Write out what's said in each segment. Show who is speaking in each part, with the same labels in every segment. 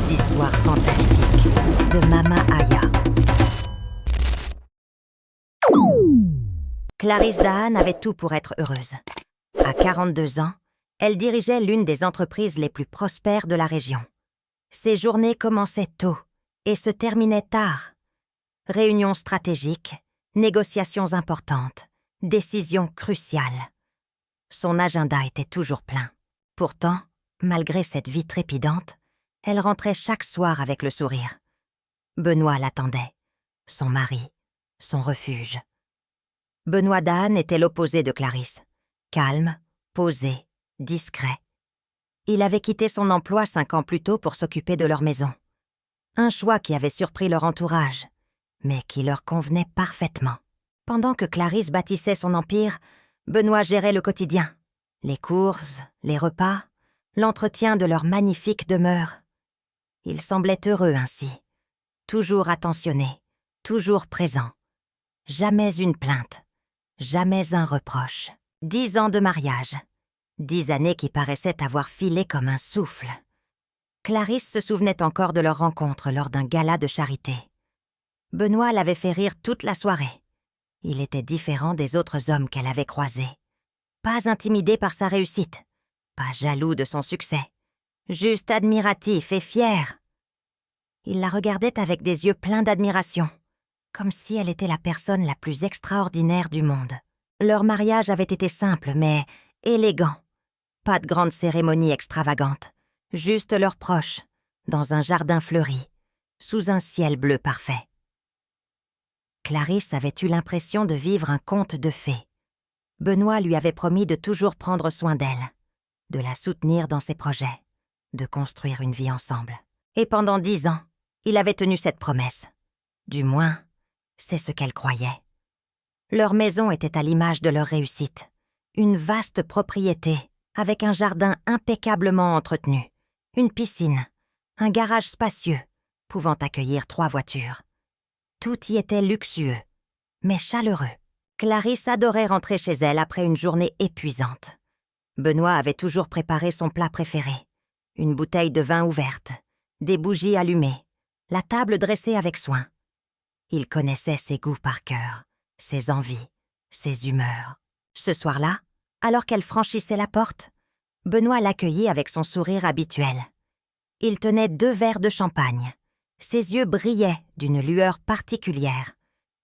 Speaker 1: Les histoires fantastiques de Mama Aya. Clarisse Dahan avait tout pour être heureuse. À 42 ans, elle dirigeait l'une des entreprises les plus prospères de la région. Ses journées commençaient tôt et se terminaient tard. Réunions stratégiques, négociations importantes, décisions cruciales. Son agenda était toujours plein. Pourtant, malgré cette vie trépidante, elle rentrait chaque soir avec le sourire. Benoît l'attendait, son mari, son refuge. Benoît Dahan était l'opposé de Clarisse. Calme, posé, discret. Il avait quitté son emploi 5 ans plus tôt pour s'occuper de leur maison. Un choix qui avait surpris leur entourage, mais qui leur convenait parfaitement. Pendant que Clarisse bâtissait son empire, Benoît gérait le quotidien. Les courses, les repas, l'entretien de leur magnifique demeure. Il semblait heureux ainsi, toujours attentionné, toujours présent. Jamais une plainte, jamais un reproche. 10 ans de mariage, 10 années qui paraissaient avoir filé comme un souffle. Clarisse se souvenait encore de leur rencontre lors d'un gala de charité. Benoît l'avait fait rire toute la soirée. Il était différent des autres hommes qu'elle avait croisés. Pas intimidé par sa réussite, pas jaloux de son succès, juste admiratif et fier. Il la regardait avec des yeux pleins d'admiration, comme si elle était la personne la plus extraordinaire du monde. Leur mariage avait été simple, mais élégant. Pas de grande cérémonie extravagante, juste leurs proches, dans un jardin fleuri, sous un ciel bleu parfait. Clarisse avait eu l'impression de vivre un conte de fées. Benoît lui avait promis de toujours prendre soin d'elle, de la soutenir dans ses projets, de construire une vie ensemble. Et pendant 10 ans, il avait tenu cette promesse. Du moins, c'est ce qu'elle croyait. Leur maison était à l'image de leur réussite. Une vaste propriété, avec un jardin impeccablement entretenu, une piscine, un garage spacieux, pouvant accueillir 3 voitures. Tout y était luxueux, mais chaleureux. Clarisse adorait rentrer chez elle après une journée épuisante. Benoît avait toujours préparé son plat préféré. Une bouteille de vin ouverte, des bougies allumées, la table dressée avec soin. Il connaissait ses goûts par cœur, ses envies, ses humeurs. Ce soir-là, alors qu'elle franchissait la porte, Benoît l'accueillit avec son sourire habituel. Il tenait 2 verres de champagne. Ses yeux brillaient d'une lueur particulière.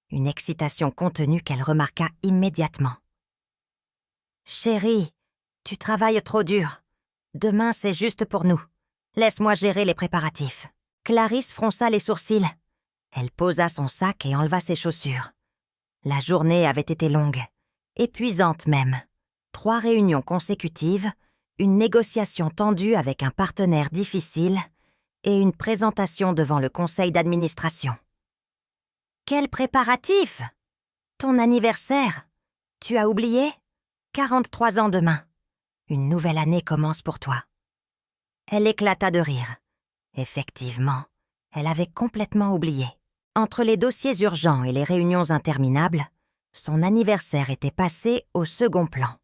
Speaker 1: Une excitation contenue qu'elle remarqua immédiatement. « Chérie, tu travailles trop dur. Demain, c'est juste pour nous. Laisse-moi gérer les préparatifs. » Clarisse fronça les sourcils. Elle posa son sac et enleva ses chaussures. La journée avait été longue, épuisante même. 3 réunions consécutives, une négociation tendue avec un partenaire difficile et une présentation devant le conseil d'administration. Quel préparatif! Ton anniversaire! Tu as oublié? 43 ans demain. Une nouvelle année commence pour toi. Elle éclata de rire. Effectivement, elle avait complètement oublié. Entre les dossiers urgents et les réunions interminables, son anniversaire était passé au second plan.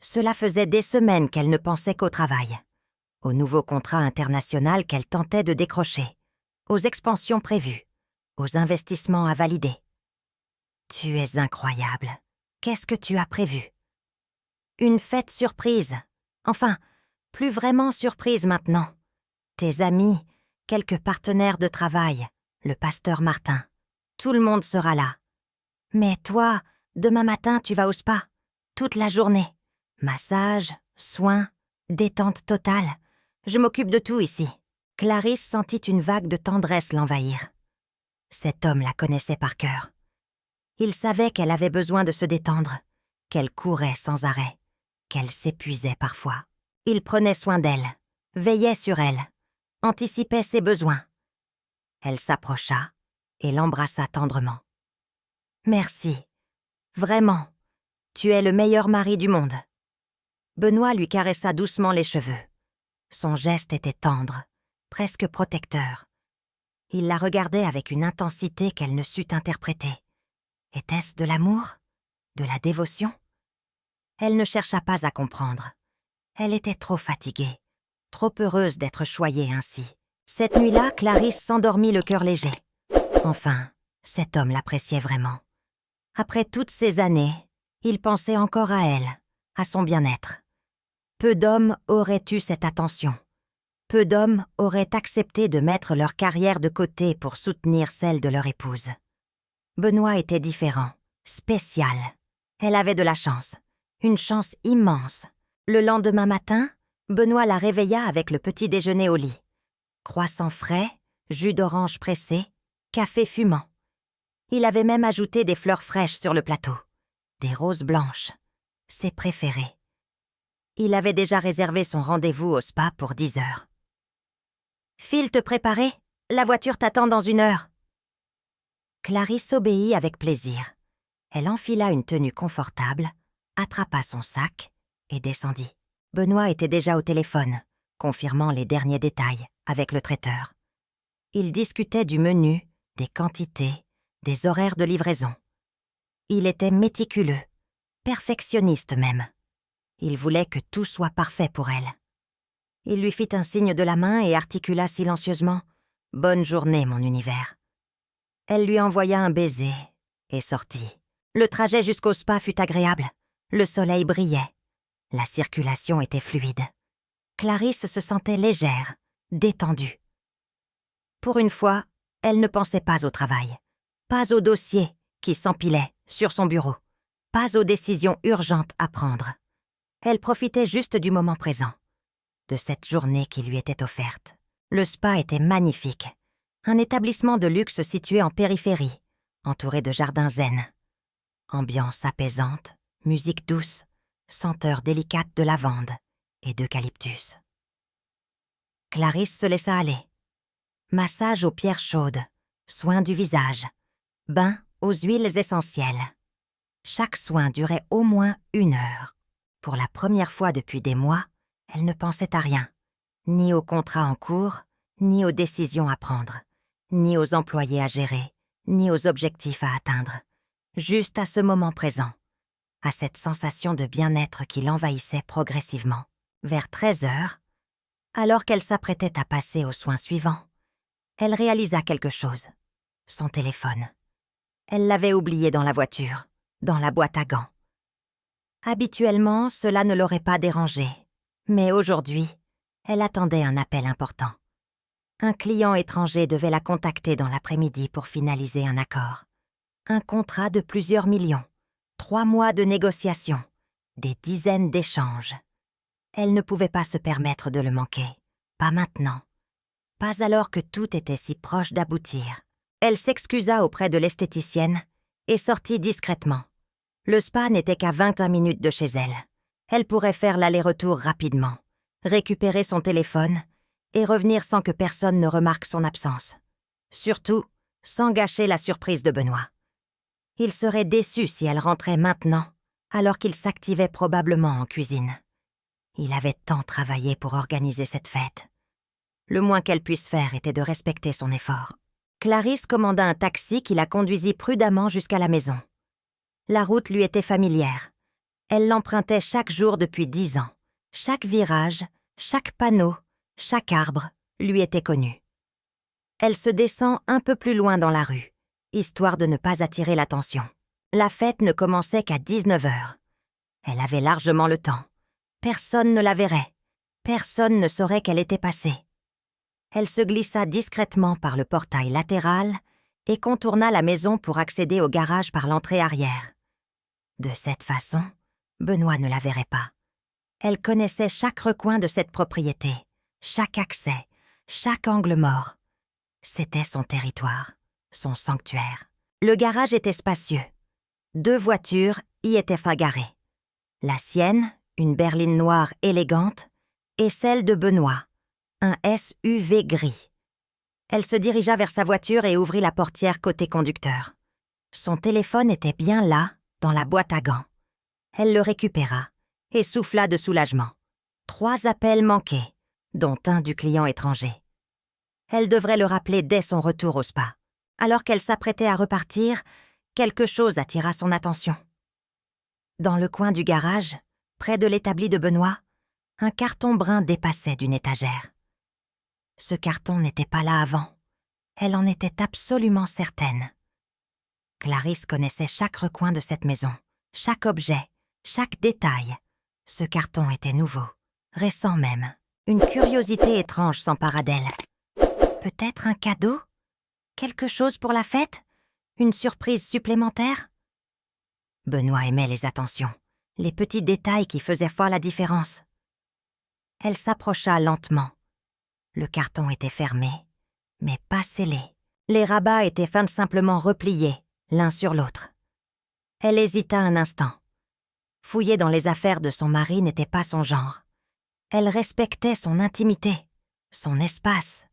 Speaker 1: Cela faisait des semaines qu'elle ne pensait qu'au travail, au nouveau contrat international qu'elle tentait de décrocher, aux expansions prévues, aux investissements à valider. Tu es incroyable. Qu'est-ce que tu as prévu? Une fête surprise. Enfin, plus vraiment surprise maintenant. Tes amis, quelques partenaires de travail, le pasteur Martin. Tout le monde sera là. Mais toi, demain matin, tu vas au spa. Toute la journée. Massage, soins, détente totale. Je m'occupe de tout ici. Clarisse sentit une vague de tendresse l'envahir. Cet homme la connaissait par cœur. Il savait qu'elle avait besoin de se détendre, qu'elle courait sans arrêt, qu'elle s'épuisait parfois. Il prenait soin d'elle, veillait sur elle, anticipait ses besoins. Elle s'approcha et l'embrassa tendrement. « Merci. Vraiment, tu es le meilleur mari du monde. » Benoît lui caressa doucement les cheveux. Son geste était tendre, presque protecteur. Il la regardait avec une intensité qu'elle ne sut interpréter. Était-ce de l'amour? De la dévotion? Elle ne chercha pas à comprendre. Elle était trop fatiguée, trop heureuse d'être choyée ainsi, Cette nuit-là, Clarisse s'endormit le cœur léger. Enfin, cet homme l'appréciait vraiment. Après toutes ces années, il pensait encore à elle, à son bien-être. Peu d'hommes auraient eu cette attention. Peu d'hommes auraient accepté de mettre leur carrière de côté pour soutenir celle de leur épouse. Benoît était différent, spécial. Elle avait de la chance, une chance immense. Le lendemain matin, Benoît la réveilla avec le petit déjeuner au lit. Croissants frais, jus d'orange pressé, café fumant. Il avait même ajouté des fleurs fraîches sur le plateau, des roses blanches, ses préférées. Il avait déjà réservé son rendez-vous au spa pour 10 heures. « File te préparer, la voiture t'attend dans 1 heure. » Clarisse obéit avec plaisir. Elle enfila une tenue confortable, attrapa son sac et descendit. Benoît était déjà au téléphone, confirmant les derniers détails avec le traiteur. Ils discutaient du menu, des quantités, des horaires de livraison. Il était méticuleux, perfectionniste même. Il voulait que tout soit parfait pour elle. Il lui fit un signe de la main et articula silencieusement « Bonne journée, mon univers ». Elle lui envoya un baiser et sortit. Le trajet jusqu'au spa fut agréable. Le soleil brillait. La circulation était fluide. Clarisse se sentait légère, détendue. Pour une fois, elle ne pensait pas au travail, pas aux dossiers qui s'empilaient sur son bureau, pas aux décisions urgentes à prendre. Elle profitait juste du moment présent, de cette journée qui lui était offerte. Le spa était magnifique, un établissement de luxe situé en périphérie, entouré de jardins zen. Ambiance apaisante, musique douce, senteur délicate de lavande et d'eucalyptus. Clarisse se laissa aller. Massage aux pierres chaudes, soins du visage, bain aux huiles essentielles. Chaque soin durait au moins 1 heure. Pour la première fois depuis des mois, elle ne pensait à rien, ni au contrat en cours, ni aux décisions à prendre, ni aux employés à gérer, ni aux objectifs à atteindre. Juste à ce moment présent, à cette sensation de bien-être qui l'envahissait progressivement. Vers 13 heures, alors qu'elle s'apprêtait à passer aux soins suivants, elle réalisa quelque chose. Son téléphone. Elle l'avait oublié dans la voiture, dans la boîte à gants. Habituellement, cela ne l'aurait pas dérangée, mais aujourd'hui, elle attendait un appel important. Un client étranger devait la contacter dans l'après-midi pour finaliser un accord. Un contrat de plusieurs millions, 3 mois de négociations, des dizaines d'échanges. Elle ne pouvait pas se permettre de le manquer, pas maintenant. Pas alors que tout était si proche d'aboutir. Elle s'excusa auprès de l'esthéticienne et sortit discrètement. Le spa n'était qu'à 21 minutes de chez elle. Elle pourrait faire l'aller-retour rapidement, récupérer son téléphone et revenir sans que personne ne remarque son absence. Surtout, sans gâcher la surprise de Benoît. Il serait déçu si elle rentrait maintenant, alors qu'il s'activait probablement en cuisine. Il avait tant travaillé pour organiser cette fête. Le moins qu'elle puisse faire était de respecter son effort. Clarisse commanda un taxi qui la conduisit prudemment jusqu'à la maison. La route lui était familière. Elle l'empruntait chaque jour depuis 10 ans. Chaque virage, chaque panneau, chaque arbre lui était connu. Elle se descend un peu plus loin dans la rue, histoire de ne pas attirer l'attention. La fête ne commençait qu'à 19 heures. Elle avait largement le temps. Personne ne la verrait. Personne ne saurait qu'elle était passée. Elle se glissa discrètement par le portail latéral et contourna la maison pour accéder au garage par l'entrée arrière. De cette façon, Benoît ne la verrait pas. Elle connaissait chaque recoin de cette propriété, chaque accès, chaque angle mort. C'était son territoire, son sanctuaire. Le garage était spacieux. 2 voitures y étaient garées. La sienne, une berline noire élégante, et celle de Benoît, un SUV gris. Elle se dirigea vers sa voiture et ouvrit la portière côté conducteur. Son téléphone était bien là, dans la boîte à gants. Elle le récupéra et souffla de soulagement. 3 appels manqués, dont un du client étranger. Elle devrait le rappeler dès son retour au spa. Alors qu'elle s'apprêtait à repartir, quelque chose attira son attention. Dans le coin du garage, près de l'établi de Benoît, un carton brun dépassait d'une étagère. Ce carton n'était pas là avant. Elle en était absolument certaine. Clarisse connaissait chaque recoin de cette maison, chaque objet, chaque détail. Ce carton était nouveau, récent même. Une curiosité étrange s'empara d'elle. Peut-être un cadeau? Quelque chose pour la fête? Une surprise supplémentaire? Benoît aimait les attentions, les petits détails qui faisaient fort la différence. Elle s'approcha lentement. Le carton était fermé, mais pas scellé. Les rabats étaient simplement repliés, l'un sur l'autre. Elle hésita un instant. Fouiller dans les affaires de son mari n'était pas son genre. Elle respectait son intimité, son espace.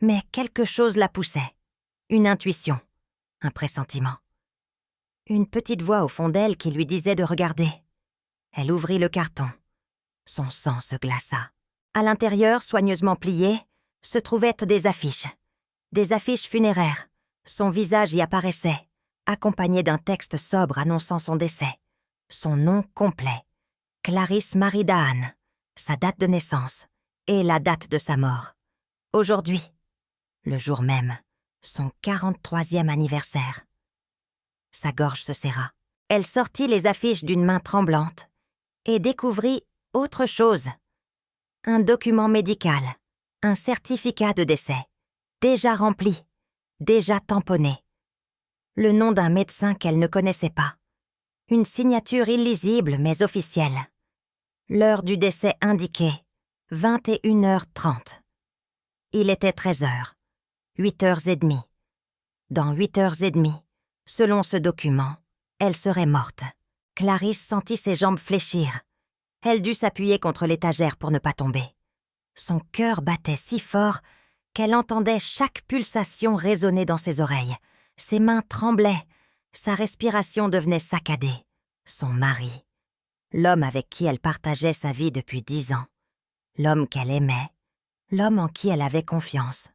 Speaker 1: Mais quelque chose la poussait. Une intuition, un pressentiment. Une petite voix au fond d'elle qui lui disait de regarder. Elle ouvrit le carton. Son sang se glaça. À l'intérieur, soigneusement pliées, se trouvaient des affiches. Des affiches funéraires. Son visage y apparaissait, accompagné d'un texte sobre annonçant son décès. Son nom complet. Clarisse Marie Dahan. Sa date de naissance et la date de sa mort. Aujourd'hui, le jour même, son 43e anniversaire. Sa gorge se serra. Elle sortit les affiches d'une main tremblante et découvrit autre chose. Un document médical, un certificat de décès, déjà rempli, déjà tamponné. Le nom d'un médecin qu'elle ne connaissait pas. Une signature illisible mais officielle. L'heure du décès indiquée, 21h30. Il était 13h, 8h30. Dans 8h30, selon ce document, elle serait morte. Clarisse sentit ses jambes fléchir. Elle dut s'appuyer contre l'étagère pour ne pas tomber. Son cœur battait si fort qu'elle entendait chaque pulsation résonner dans ses oreilles. Ses mains tremblaient, sa respiration devenait saccadée. Son mari, l'homme avec qui elle partageait sa vie depuis 10 ans, l'homme qu'elle aimait, l'homme en qui elle avait confiance,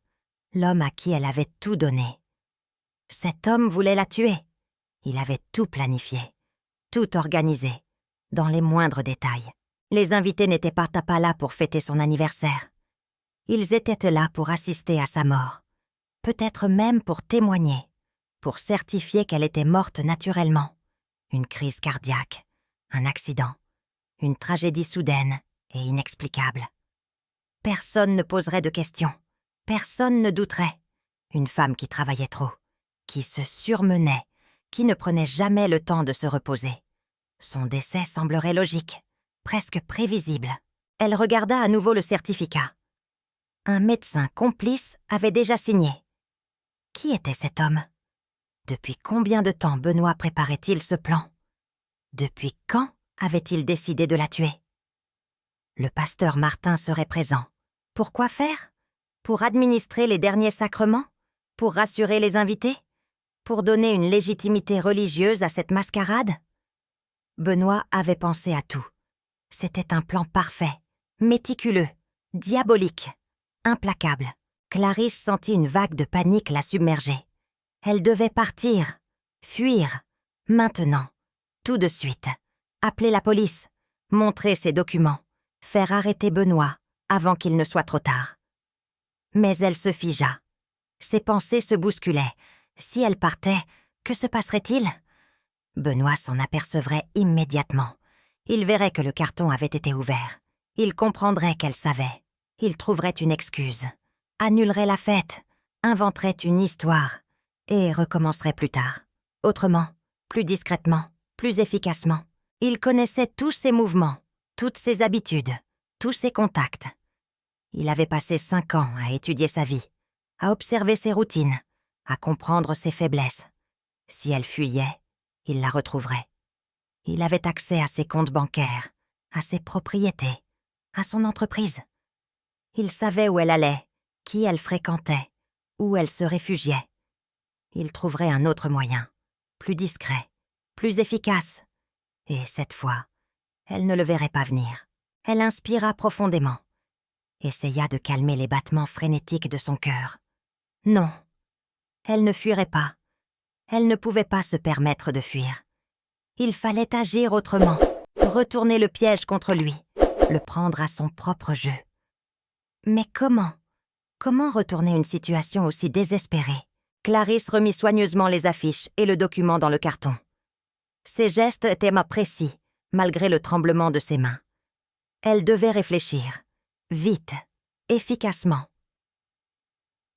Speaker 1: l'homme à qui elle avait tout donné. Cet homme voulait la tuer. Il avait tout planifié, tout organisé, dans les moindres détails. Les invités n'étaient pas là pour fêter son anniversaire. Ils étaient là pour assister à sa mort, peut-être même pour témoigner, pour certifier qu'elle était morte naturellement. Une crise cardiaque, un accident, une tragédie soudaine et inexplicable. Personne ne poserait de questions, personne ne douterait. Une femme qui travaillait trop, qui se surmenait, qui ne prenait jamais le temps de se reposer. Son décès semblerait logique, presque prévisible. Elle regarda à nouveau le certificat. Un médecin complice avait déjà signé. Qui était cet homme? Depuis combien de temps Benoît préparait-il ce plan? Depuis quand avait-il décidé de la tuer? Le pasteur Martin serait présent. Pour quoi faire? Pour administrer les derniers sacrements? Pour rassurer les invités? Pour donner une légitimité religieuse à cette mascarade? Benoît avait pensé à tout. C'était un plan parfait, méticuleux, diabolique, implacable. Clarisse sentit une vague de panique la submerger. Elle devait partir, fuir, maintenant, tout de suite, appeler la police, montrer ses documents, faire arrêter Benoît avant qu'il ne soit trop tard. Mais elle se figea. Ses pensées se bousculaient. Si elle partait, que se passerait-il? Benoît s'en apercevrait immédiatement. Il verrait que le carton avait été ouvert. Il comprendrait qu'elle savait. Il trouverait une excuse, annulerait la fête, inventerait une histoire et recommencerait plus tard. Autrement, plus discrètement, plus efficacement. Il connaissait tous ses mouvements, toutes ses habitudes, tous ses contacts. Il avait passé 5 ans à étudier sa vie, à observer ses routines, à comprendre ses faiblesses. Si elle fuyait, il la retrouverait. Il avait accès à ses comptes bancaires, à ses propriétés, à son entreprise. Il savait où elle allait, qui elle fréquentait, où elle se réfugiait. Il trouverait un autre moyen, plus discret, plus efficace. Et cette fois, elle ne le verrait pas venir. Elle inspira profondément, essaya de calmer les battements frénétiques de son cœur. Non, elle ne fuirait pas. Elle ne pouvait pas se permettre de fuir. Il fallait agir autrement, retourner le piège contre lui, le prendre à son propre jeu. Mais comment? Comment retourner une situation aussi désespérée? Clarisse remit soigneusement les affiches et le document dans le carton. Ses gestes étaient précis, malgré le tremblement de ses mains. Elle devait réfléchir, vite, efficacement.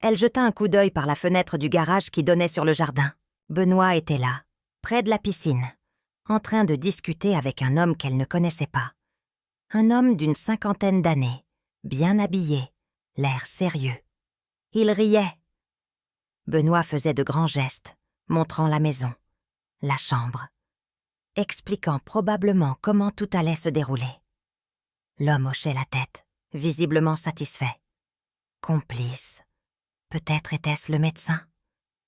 Speaker 1: Elle jeta un coup d'œil par la fenêtre du garage qui donnait sur le jardin. Benoît était là, près de la piscine, en train de discuter avec un homme qu'elle ne connaissait pas. Un homme d'une 50aine d'années, bien habillé, l'air sérieux. Il riait. Benoît faisait de grands gestes, montrant la maison, la chambre, expliquant probablement comment tout allait se dérouler. L'homme hochait la tête, visiblement satisfait. Complice. Peut-être était-ce le médecin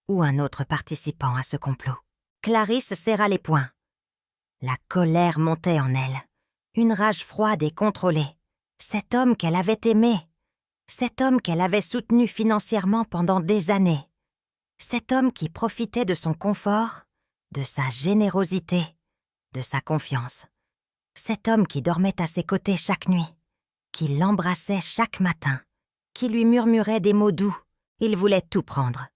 Speaker 1: ou un autre participant à ce complot. Clarisse serra les poings. La colère montait en elle, une rage froide et contrôlée. Cet homme qu'elle avait aimé, cet homme qu'elle avait soutenu financièrement pendant des années, cet homme qui profitait de son confort, de sa générosité, de sa confiance, cet homme qui dormait à ses côtés chaque nuit, qui l'embrassait chaque matin, qui lui murmurait des mots doux. Il voulait tout prendre.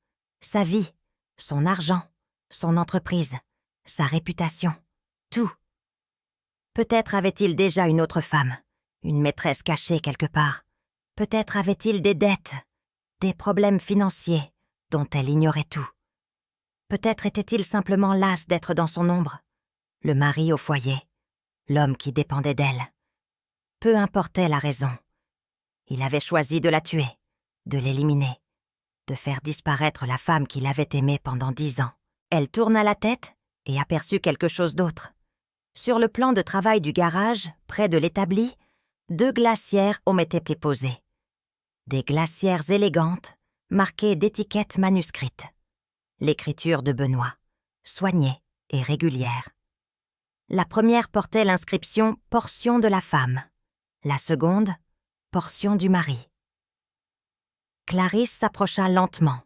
Speaker 1: Sa vie, son argent, son entreprise, sa réputation, tout. Peut-être avait-il déjà une autre femme, une maîtresse cachée quelque part. Peut-être avait-il des dettes, des problèmes financiers dont elle ignorait tout. Peut-être était-il simplement las d'être dans son ombre, le mari au foyer, l'homme qui dépendait d'elle. Peu importait la raison. Il avait choisi de la tuer, de l'éliminer, de faire disparaître la femme qu'il avait aimée pendant 10 ans. Elle tourna la tête et aperçut quelque chose d'autre. Sur le plan de travail du garage, près de l'établi, 2 glacières ont été posées. Des glacières élégantes, marquées d'étiquettes manuscrites. L'écriture de Benoît, soignée et régulière. La première portait l'inscription « Portion de la femme », la seconde « Portion du mari ». Clarisse s'approcha lentement.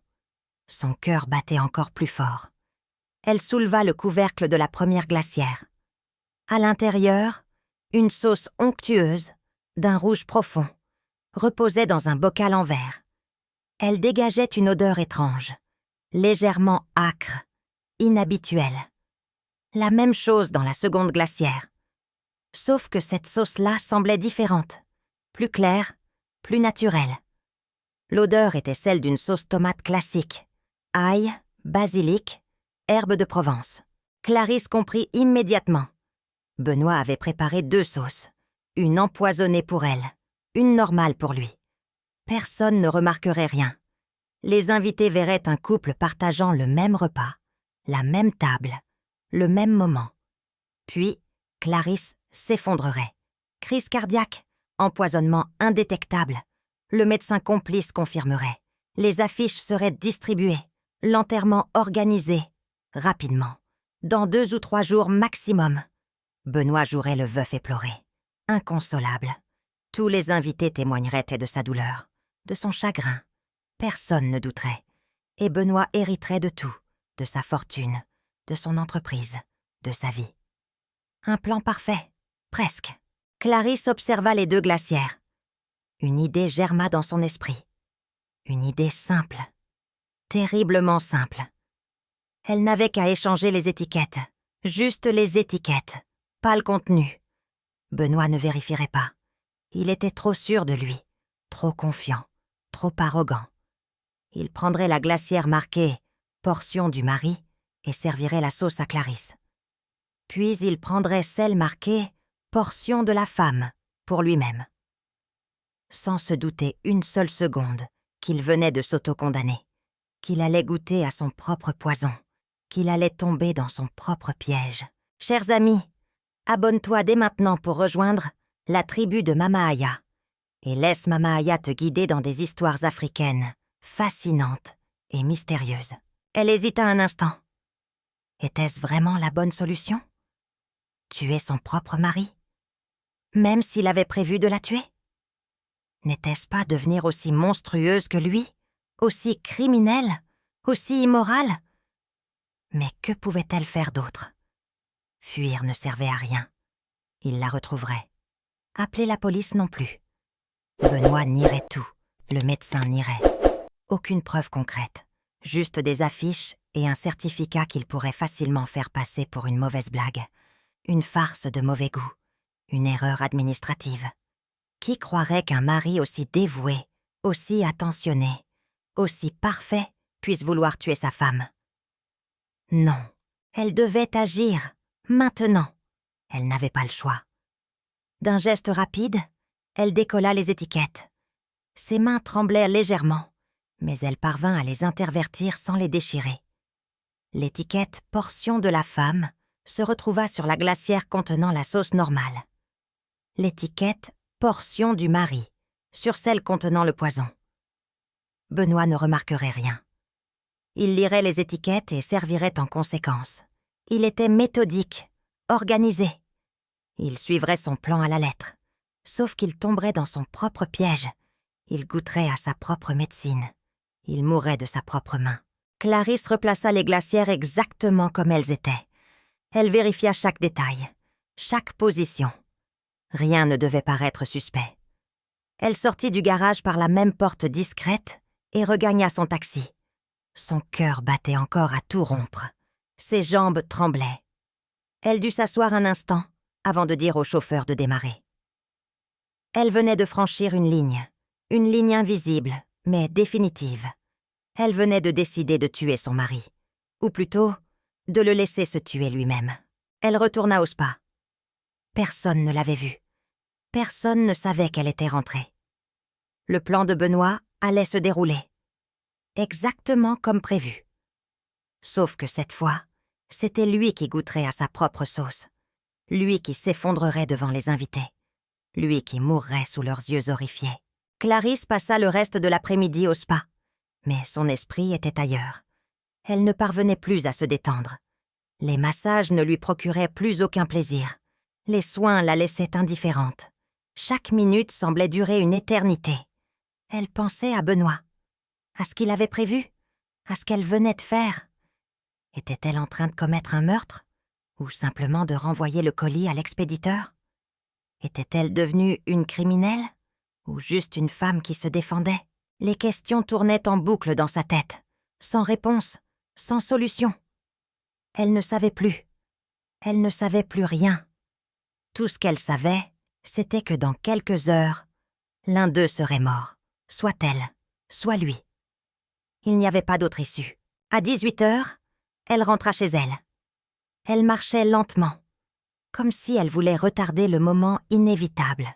Speaker 1: Son cœur battait encore plus fort. Elle souleva le couvercle de la première glacière. À l'intérieur, une sauce onctueuse, d'un rouge profond, reposait dans un bocal en verre. Elle dégageait une odeur étrange, légèrement âcre, inhabituelle. La même chose dans la seconde glacière. Sauf que cette sauce-là semblait différente, plus claire, plus naturelle. L'odeur était celle d'une sauce tomate classique. Ail, basilic, herbe de Provence. Clarisse comprit immédiatement. Benoît avait préparé 2 sauces. Une empoisonnée pour elle, une normale pour lui. Personne ne remarquerait rien. Les invités verraient un couple partageant le même repas, la même table, le même moment. Puis, Clarisse s'effondrerait. Crise cardiaque, empoisonnement indétectable. Le médecin complice confirmerait. Les affiches seraient distribuées, l'enterrement organisé, rapidement, dans 2 ou 3 jours maximum. Benoît jouerait le veuf éploré, inconsolable. Tous les invités témoigneraient de sa douleur, de son chagrin. Personne ne douterait. Et Benoît hériterait de tout, de sa fortune, de son entreprise, de sa vie. Un plan parfait, presque. Clarisse observa les 2 glacières. Une idée germa dans son esprit. Une idée simple. Terriblement simple. Elle n'avait qu'à échanger les étiquettes. Juste les étiquettes, pas le contenu. Benoît ne vérifierait pas. Il était trop sûr de lui, trop confiant, trop arrogant. Il prendrait la glacière marquée « Portion du mari » et servirait la sauce à Clarisse. Puis il prendrait celle marquée « Portion de la femme » pour lui-même. Sans se douter une seule seconde qu'il venait de s'auto-condamner, qu'il allait goûter à son propre poison, qu'il allait tomber dans son propre piège. Chers amis, abonne-toi dès maintenant pour rejoindre la tribu de Mama Aya et laisse Mama Aya te guider dans des histoires africaines fascinantes et mystérieuses. Elle hésita un instant. Était-ce vraiment la bonne solution? Tuer son propre mari? Même s'il avait prévu de la tuer? N'était-ce pas devenir aussi monstrueuse que lui, aussi criminelle, aussi immorale? Mais que pouvait-elle faire d'autre? Fuir ne servait à rien. Il la retrouverait. Appeler la police non plus. Benoît nierait tout, Le médecin nierait. Aucune preuve concrète, juste des affiches et un certificat qu'il pourrait facilement faire passer pour une mauvaise blague, une farce de mauvais goût, une erreur administrative. Qui croirait qu'un mari aussi dévoué, aussi attentionné, aussi parfait puisse vouloir tuer sa femme? Non, elle devait agir, maintenant. Elle n'avait pas le choix. D'un geste rapide, elle décolla les étiquettes. Ses mains tremblèrent légèrement, mais elle parvint à les intervertir sans les déchirer. L'étiquette « Portion de la femme » se retrouva sur la glacière contenant la sauce normale. L'étiquette « Portion du mari » sur celle contenant le poison. Benoît ne remarquerait rien. Il lirait les étiquettes et servirait en conséquence. Il était méthodique, organisé. Il suivrait son plan à la lettre, sauf qu'il tomberait dans son propre piège. Il goûterait à sa propre médecine. Il mourrait de sa propre main. Clarisse replaça les glacières exactement comme elles étaient. Elle vérifia chaque détail, chaque position. Rien ne devait paraître suspect. Elle sortit du garage par la même porte discrète et regagna son taxi. Son cœur battait encore à tout rompre. Ses jambes tremblaient. Elle dut s'asseoir un instant avant de dire au chauffeur de démarrer. Elle venait de franchir une ligne invisible, mais définitive. Elle venait de décider de tuer son mari, ou plutôt, de le laisser se tuer lui-même. Elle retourna au spa. Personne ne l'avait vue. Personne ne savait qu'elle était rentrée. Le plan de Benoît allait se dérouler. Exactement comme prévu. Sauf que cette fois, c'était lui qui goûterait à sa propre sauce. Lui qui s'effondrerait devant les invités. Lui qui mourrait sous leurs yeux horrifiés. Clarisse passa le reste de l'après-midi au spa. Mais son esprit était ailleurs. Elle ne parvenait plus à se détendre. Les massages ne lui procuraient plus aucun plaisir. Les soins la laissaient indifférente. Chaque minute semblait durer une éternité. Elle pensait à Benoît, à ce qu'il avait prévu, à ce qu'elle venait de faire. Était-elle en train de commettre un meurtre, ou simplement de renvoyer le colis à l'expéditeur? Était-elle devenue une criminelle, ou juste une femme qui se défendait? Les questions tournaient en boucle dans sa tête, sans réponse, sans solution. Elle ne savait plus. Elle ne savait plus rien. Tout ce qu'elle savait, c'était que dans quelques heures, l'un d'eux serait mort, soit elle, soit lui. Il n'y avait pas d'autre issue. À 18h, elle rentra chez elle. Elle marchait lentement, comme si elle voulait retarder le moment inévitable.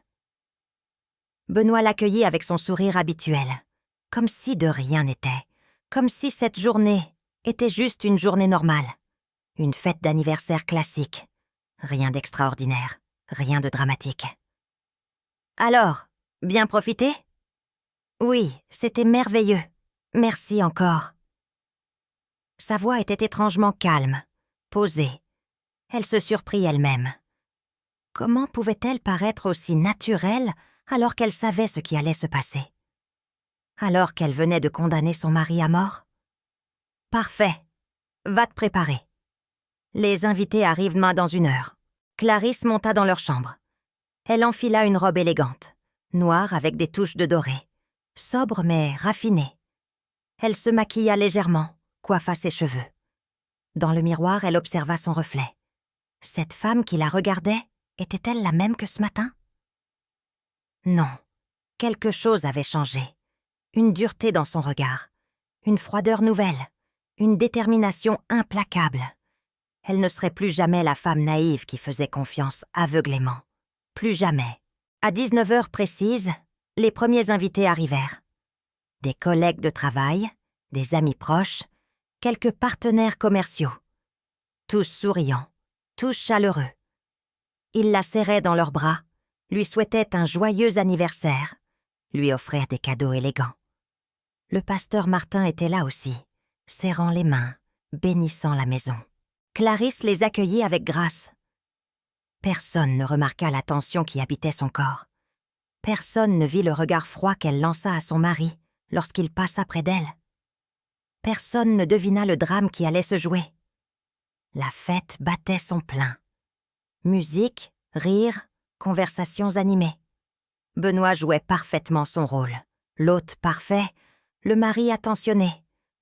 Speaker 1: Benoît l'accueillit avec son sourire habituel, comme si de rien n'était, comme si cette journée était juste une journée normale, une fête d'anniversaire classique. Rien d'extraordinaire, rien de dramatique. « Alors, bien profité ? » ?»« Oui, c'était merveilleux. Merci encore. » Sa voix était étrangement calme, posée. Elle se surprit elle-même. Comment pouvait-elle paraître aussi naturelle alors qu'elle savait ce qui allait se passer? Alors qu'elle venait de condamner son mari à mort? « Parfait. Va te préparer. Les invités arrivent dans 1 heure. » Clarisse monta dans leur chambre. Elle enfila une robe élégante, noire avec des touches de doré, sobre mais raffinée. Elle se maquilla légèrement, coiffa ses cheveux. Dans le miroir, elle observa son reflet. Cette femme qui la regardait, était-elle la même que ce matin? Non, quelque chose avait changé. Une dureté dans son regard, une froideur nouvelle, une détermination implacable. Elle ne serait plus jamais la femme naïve qui faisait confiance aveuglément. Plus jamais. À 19h précises, les premiers invités arrivèrent. Des collègues de travail, des amis proches, quelques partenaires commerciaux. Tous souriants, tous chaleureux. Ils la serraient dans leurs bras, lui souhaitaient un joyeux anniversaire, lui offrirent des cadeaux élégants. Le pasteur Martin était là aussi, serrant les mains, bénissant la maison. Clarisse les accueillit avec grâce. Personne ne remarqua la tension qui habitait son corps. Personne ne vit le regard froid qu'elle lança à son mari lorsqu'il passa près d'elle. Personne ne devina le drame qui allait se jouer. La fête battait son plein. Musique, rire, conversations animées. Benoît jouait parfaitement son rôle, l'hôte parfait, le mari attentionné,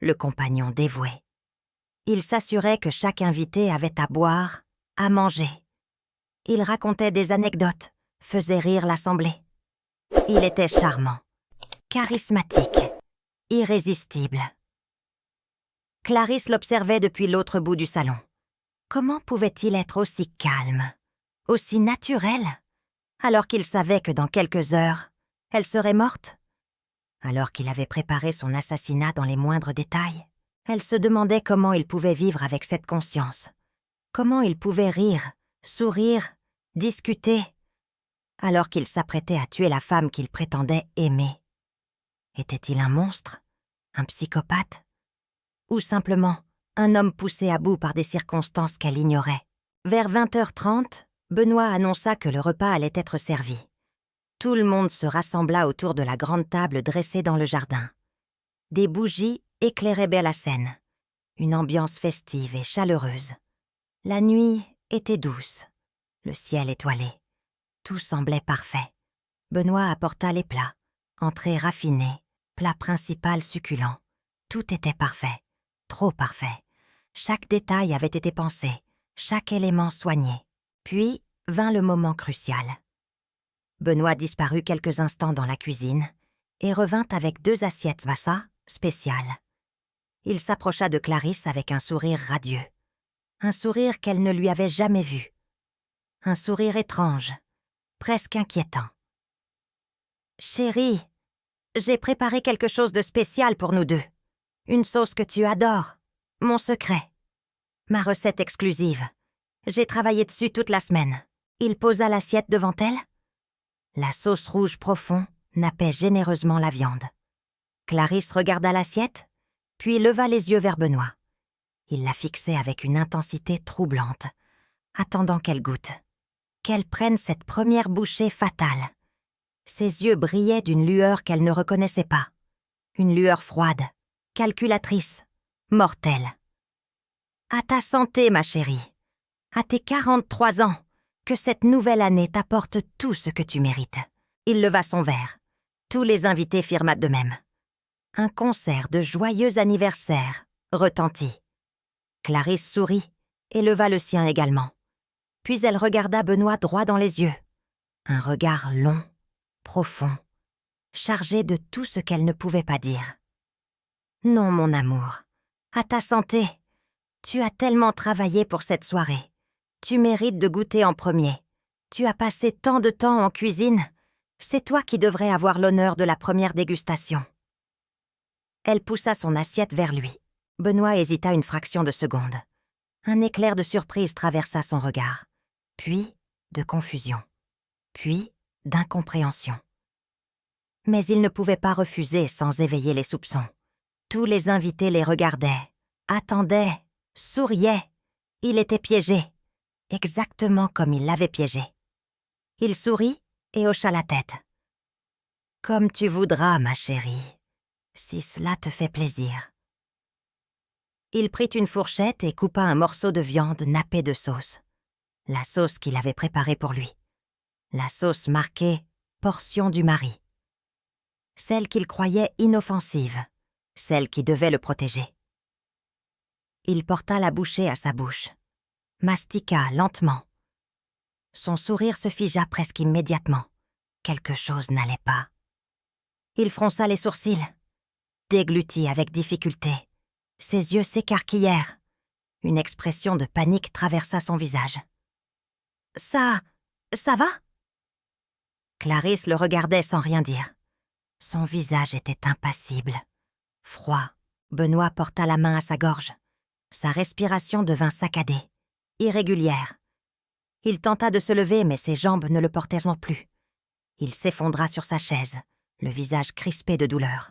Speaker 1: le compagnon dévoué. Il s'assurait que chaque invité avait à boire, à manger. Il racontait des anecdotes, faisait rire l'assemblée. Il était charmant, charismatique, irrésistible. Clarisse l'observait depuis l'autre bout du salon. Comment pouvait-il être aussi calme, aussi naturel, alors qu'il savait que dans quelques heures, elle serait morte? Alors qu'il avait préparé son assassinat dans les moindres détails, elle se demandait comment il pouvait vivre avec cette conscience. Comment il pouvait rire, sourire, discuter, alors qu'il s'apprêtait à tuer la femme qu'il prétendait aimer. Était-il un monstre? Un psychopathe? Ou simplement un homme poussé à bout par des circonstances qu'elle ignorait? Vers 20h30, Benoît annonça que le repas allait être servi. Tout le monde se rassembla autour de la grande table dressée dans le jardin. Des bougies éclairaient bien la scène. Une ambiance festive et chaleureuse. La nuit était douce, le ciel étoilé. Tout semblait parfait. Benoît apporta les plats, entrée raffinée, plat principal succulent. Tout était parfait, trop parfait. Chaque détail avait été pensé, chaque élément soigné. Puis vint le moment crucial. Benoît disparut quelques instants dans la cuisine et revint avec 2 assiettes vassa spéciales. Il s'approcha de Clarisse avec un sourire radieux. Un sourire qu'elle ne lui avait jamais vu. Un sourire étrange, presque inquiétant. « Chérie, j'ai préparé quelque chose de spécial pour nous deux. Une sauce que tu adores. Mon secret. Ma recette exclusive. J'ai travaillé dessus toute la semaine. » Il posa l'assiette devant elle. La sauce rouge profond nappait généreusement la viande. Clarisse regarda l'assiette, puis leva les yeux vers Benoît. Il la fixait avec une intensité troublante, attendant qu'elle goûte, qu'elle prenne cette première bouchée fatale. Ses yeux brillaient d'une lueur qu'elle ne reconnaissait pas, une lueur froide, calculatrice, mortelle. « À ta santé, ma chérie, à tes 43 ans, que cette nouvelle année t'apporte tout ce que tu mérites. » Il leva son verre. Tous les invités firent de même. Un concert de joyeux anniversaire retentit. Clarisse sourit et leva le sien également. Puis elle regarda Benoît droit dans les yeux. Un regard long, profond, chargé de tout ce qu'elle ne pouvait pas dire. « Non, mon amour, à ta santé. Tu as tellement travaillé pour cette soirée. Tu mérites de goûter en premier. Tu as passé tant de temps en cuisine. C'est toi qui devrais avoir l'honneur de la première dégustation. » Elle poussa son assiette vers lui. Benoît hésita une fraction de seconde. Un éclair de surprise traversa son regard, puis de confusion, puis d'incompréhension. Mais il ne pouvait pas refuser sans éveiller les soupçons. Tous les invités les regardaient, attendaient, souriaient. Il était piégé, exactement comme il l'avait piégé. Il sourit et hocha la tête. « Comme tu voudras, ma chérie, si cela te fait plaisir. » Il prit une fourchette et coupa un morceau de viande nappé de sauce. La sauce qu'il avait préparée pour lui. La sauce marquée « portion du mari ». Celle qu'il croyait inoffensive, celle qui devait le protéger. Il porta la bouchée à sa bouche, mastiqua lentement. Son sourire se figea presque immédiatement. Quelque chose n'allait pas. Il fronça les sourcils, déglutit avec difficulté. Ses yeux s'écarquillèrent. Une expression de panique traversa son visage. « Ça va ?» Clarisse le regardait sans rien dire. Son visage était impassible. Froid, Benoît porta la main à sa gorge. Sa respiration devint saccadée, irrégulière. Il tenta de se lever, mais ses jambes ne le portaient plus. Il s'effondra sur sa chaise, le visage crispé de douleur.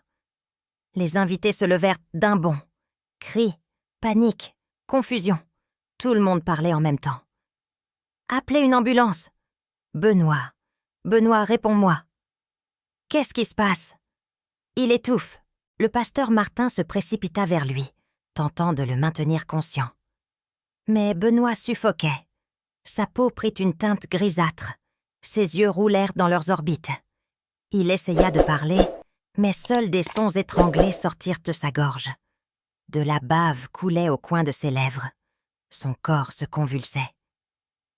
Speaker 1: Les invités se levèrent d'un bond. Cris, panique, confusion. Tout le monde parlait en même temps. « Appelez une ambulance !»« Benoît, réponds-moi. »« Qu'est-ce qui se passe ?» Il étouffe. Le pasteur Martin se précipita vers lui, tentant de le maintenir conscient. Mais Benoît suffoquait. Sa peau prit une teinte grisâtre. Ses yeux roulèrent dans leurs orbites. Il essaya de parler, mais seuls des sons étranglés sortirent de sa gorge. De la bave coulait au coin de ses lèvres. Son corps se convulsait.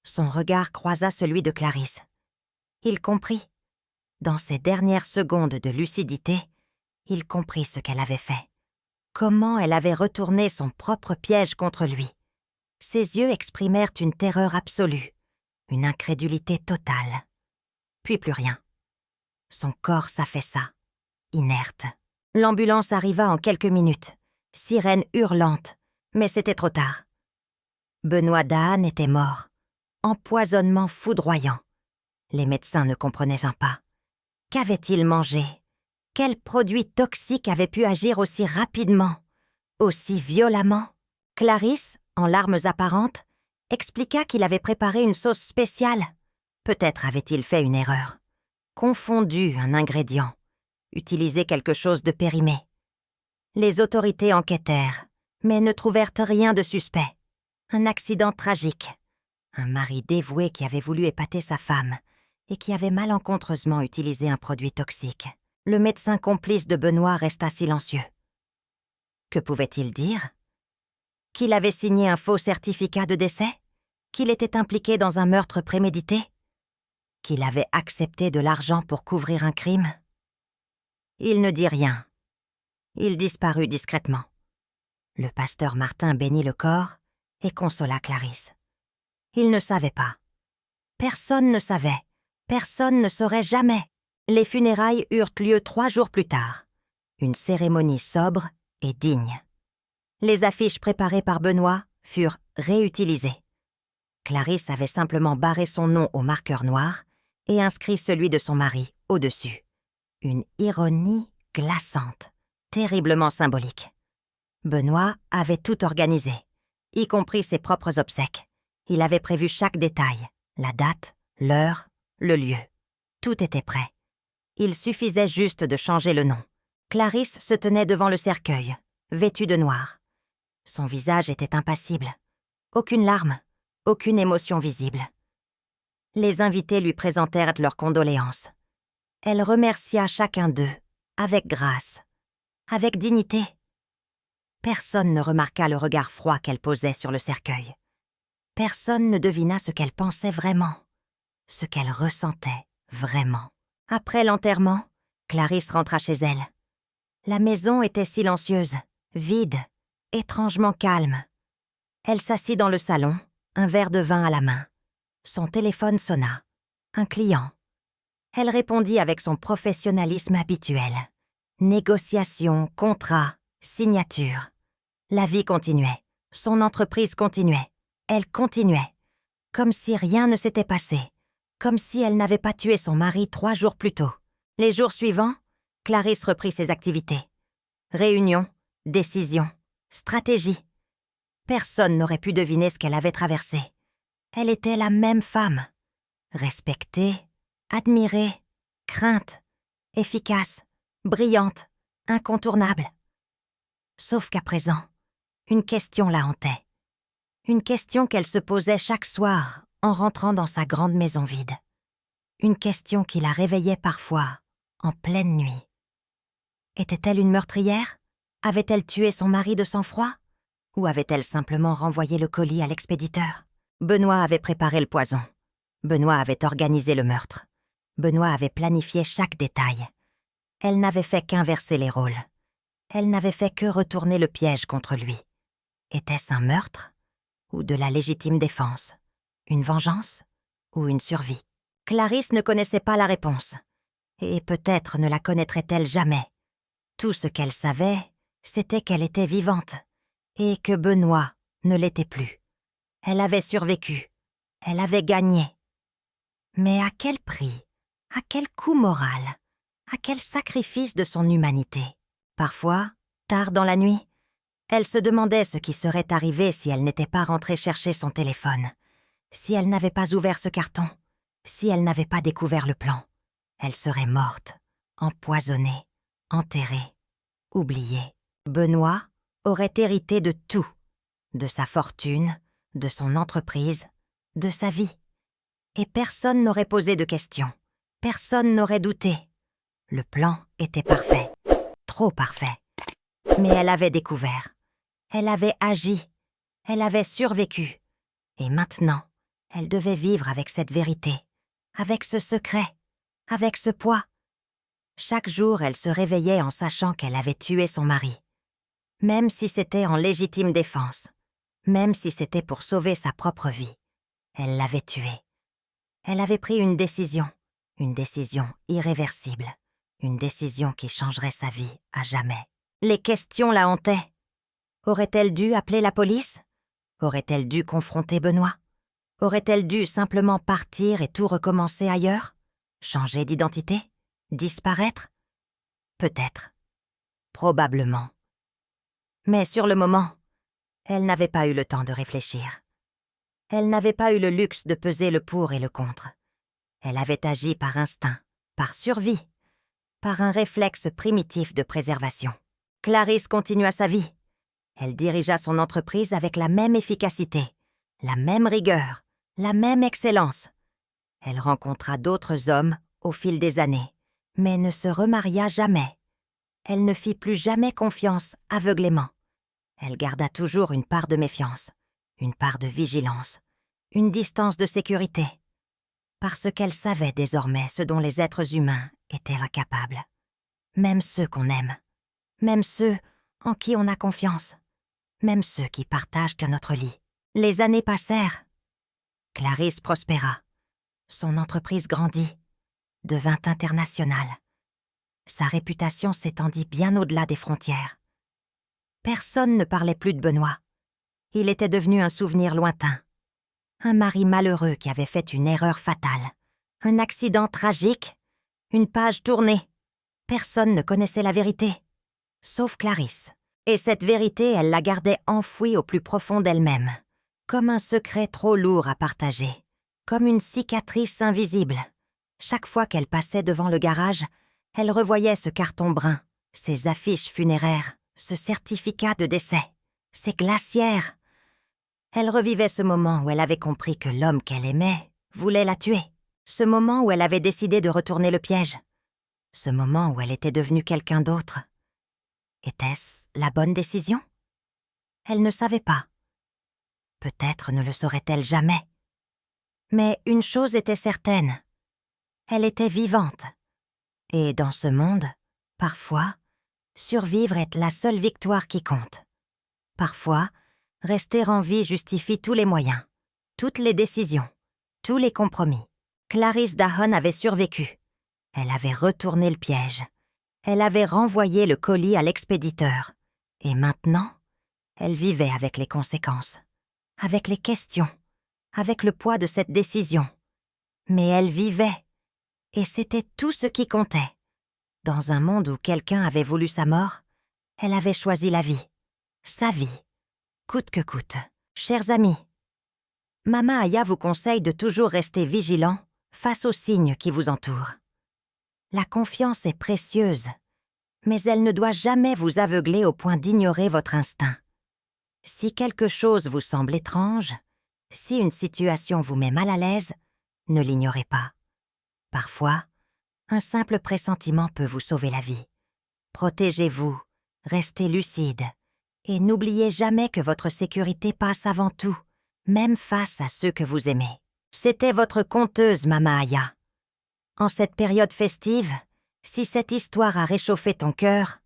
Speaker 1: Son regard croisa celui de Clarisse. Il comprit. Dans ces dernières secondes de lucidité, il comprit ce qu'elle avait fait. Comment elle avait retourné son propre piège contre lui. Ses yeux exprimèrent une terreur absolue, une incrédulité totale. Puis plus rien. Son corps s'affaissa, inerte. L'ambulance arriva en quelques minutes, sirène hurlante, mais c'était trop tard. Benoît Dahan était mort. Empoisonnement foudroyant. Les médecins ne comprenaient pas. Qu'avait-il mangé? Quel produit toxique avait pu agir aussi rapidement, aussi violemment? Clarisse, en larmes apparentes, expliqua qu'il avait préparé une sauce spéciale. Peut-être avait-il fait une erreur. Confondu un ingrédient. Utilisé quelque chose de périmé. Les autorités enquêtèrent, mais ne trouvèrent rien de suspect. Un accident tragique. Un mari dévoué qui avait voulu épater sa femme et qui avait malencontreusement utilisé un produit toxique. Le médecin complice de Benoît resta silencieux. Que pouvait-il dire? Qu'il avait signé un faux certificat de décès? Qu'il était impliqué dans un meurtre prémédité? Qu'il avait accepté de l'argent pour couvrir un crime? Il ne dit rien. Il disparut discrètement. Le pasteur Martin bénit le corps et consola Clarisse. Il ne savait pas. Personne ne savait. Personne ne saurait jamais. Les funérailles eurent lieu 3 jours plus tard. Une cérémonie sobre et digne. Les affiches préparées par Benoît furent réutilisées. Clarisse avait simplement barré son nom au marqueur noir et inscrit celui de son mari au-dessus. Une ironie glaçante, terriblement symbolique. Benoît avait tout organisé, y compris ses propres obsèques. Il avait prévu chaque détail, la date, l'heure, le lieu. Tout était prêt. Il suffisait juste de changer le nom. Clarisse se tenait devant le cercueil, vêtue de noir. Son visage était impassible. Aucune larme, aucune émotion visible. Les invités lui présentèrent leurs condoléances. Elle remercia chacun d'eux, avec grâce, avec dignité. Personne ne remarqua le regard froid qu'elle posait sur le cercueil. Personne ne devina ce qu'elle pensait vraiment, ce qu'elle ressentait vraiment. Après l'enterrement, Clarisse rentra chez elle. La maison était silencieuse, vide, étrangement calme. Elle s'assit dans le salon, un verre de vin à la main. Son téléphone sonna. Un client. Elle répondit avec son professionnalisme habituel. Négociation, contrat, signature. La vie continuait. Son entreprise continuait. Elle continuait. Comme si rien ne s'était passé. Comme si elle n'avait pas tué son mari 3 jours plus tôt. Les jours suivants, Clarisse reprit ses activités. Réunions, décisions, stratégies. Personne n'aurait pu deviner ce qu'elle avait traversé. Elle était la même femme. Respectée, admirée, crainte, efficace, brillante, incontournable. Sauf qu'à présent, une question la hantait. Une question qu'elle se posait chaque soir en rentrant dans sa grande maison vide. Une question qui la réveillait parfois, en pleine nuit. Était-elle une meurtrière? Avait-elle tué son mari de sang-froid? Ou avait-elle simplement renvoyé le colis à l'expéditeur? Benoît avait préparé le poison. Benoît avait organisé le meurtre. Benoît avait planifié chaque détail. Elle n'avait fait qu'inverser les rôles. Elle n'avait fait que retourner le piège contre lui. Était-ce un meurtre? Ou de la légitime défense? Une vengeance? Ou une survie? Clarisse ne connaissait pas la réponse. Et peut-être ne la connaîtrait-elle jamais. Tout ce qu'elle savait, c'était qu'elle était vivante. Et que Benoît ne l'était plus. Elle avait survécu. Elle avait gagné. Mais à quel prix? À quel coût moral? À quel sacrifice de son humanité? Parfois, tard dans la nuit, elle se demandait ce qui serait arrivé si elle n'était pas rentrée chercher son téléphone, si elle n'avait pas ouvert ce carton, si elle n'avait pas découvert le plan. Elle serait morte, empoisonnée, enterrée, oubliée. Benoît aurait hérité de tout, de sa fortune, de son entreprise, de sa vie. Et personne n'aurait posé de questions, personne n'aurait douté. Le plan était parfait, trop parfait. Mais elle avait découvert, elle avait agi, elle avait survécu. Et maintenant, elle devait vivre avec cette vérité, avec ce secret, avec ce poids. Chaque jour, elle se réveillait en sachant qu'elle avait tué son mari. Même si c'était en légitime défense, même si c'était pour sauver sa propre vie, elle l'avait tué. Elle avait pris une décision irréversible, une décision qui changerait sa vie à jamais. Les questions la hantaient. Aurait-elle dû appeler la police? Aurait-elle dû confronter Benoît? Aurait-elle dû simplement partir et tout recommencer ailleurs? Changer d'identité? Disparaître? Peut-être. Probablement. Mais sur le moment, elle n'avait pas eu le temps de réfléchir. Elle n'avait pas eu le luxe de peser le pour et le contre. Elle avait agi par instinct, par survie, par un réflexe primitif de préservation. Clarisse continua sa vie. Elle dirigea son entreprise avec la même efficacité, la même rigueur, la même excellence. Elle rencontra d'autres hommes au fil des années, mais ne se remaria jamais. Elle ne fit plus jamais confiance aveuglément. Elle garda toujours une part de méfiance, une part de vigilance, une distance de sécurité, parce qu'elle savait désormais ce dont les êtres humains étaient incapables. Même ceux qu'on aime, même ceux en qui on a confiance, même ceux qui partagent que notre lit. Les années passèrent. Clarisse prospéra. Son entreprise grandit, devint internationale. Sa réputation s'étendit bien au-delà des frontières. Personne ne parlait plus de Benoît. Il était devenu un souvenir lointain. Un mari malheureux qui avait fait une erreur fatale. Un accident tragique. Une page tournée. Personne ne connaissait la vérité. Sauf Clarisse. Et cette vérité, elle la gardait enfouie au plus profond d'elle-même. Comme un secret trop lourd à partager. Comme une cicatrice invisible. Chaque fois qu'elle passait devant le garage, elle revoyait ce carton brun, ces affiches funéraires, ce certificat de décès, ces glacières. Elle revivait ce moment où elle avait compris que l'homme qu'elle aimait voulait la tuer. Ce moment où elle avait décidé de retourner le piège. Ce moment où elle était devenue quelqu'un d'autre. Était-ce la bonne décision? Elle ne savait pas. Peut-être ne le saurait-elle jamais. Mais une chose était certaine. Elle était vivante. Et dans ce monde, parfois, survivre est la seule victoire qui compte. Parfois, rester en vie justifie tous les moyens, toutes les décisions, tous les compromis. Clarisse Dahon avait survécu. Elle avait retourné le piège. Elle avait renvoyé le colis à l'expéditeur. Et maintenant, elle vivait avec les conséquences, avec les questions, avec le poids de cette décision. Mais elle vivait. Et c'était tout ce qui comptait. Dans un monde où quelqu'un avait voulu sa mort, elle avait choisi la vie. Sa vie. Coûte que coûte. Chers amis, Mama Aya vous conseille de toujours rester vigilant face aux signes qui vous entourent. La confiance est précieuse, mais elle ne doit jamais vous aveugler au point d'ignorer votre instinct. Si quelque chose vous semble étrange, si une situation vous met mal à l'aise, ne l'ignorez pas. Parfois, un simple pressentiment peut vous sauver la vie. Protégez-vous, restez lucide, et n'oubliez jamais que votre sécurité passe avant tout, même face à ceux que vous aimez. C'était votre conteuse, Mama Aya. En cette période festive, si cette histoire a réchauffé ton cœur,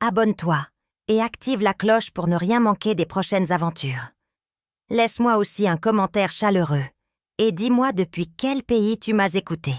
Speaker 1: abonne-toi et active la cloche pour ne rien manquer des prochaines aventures. Laisse-moi aussi un commentaire chaleureux et dis-moi depuis quel pays tu m'as écouté.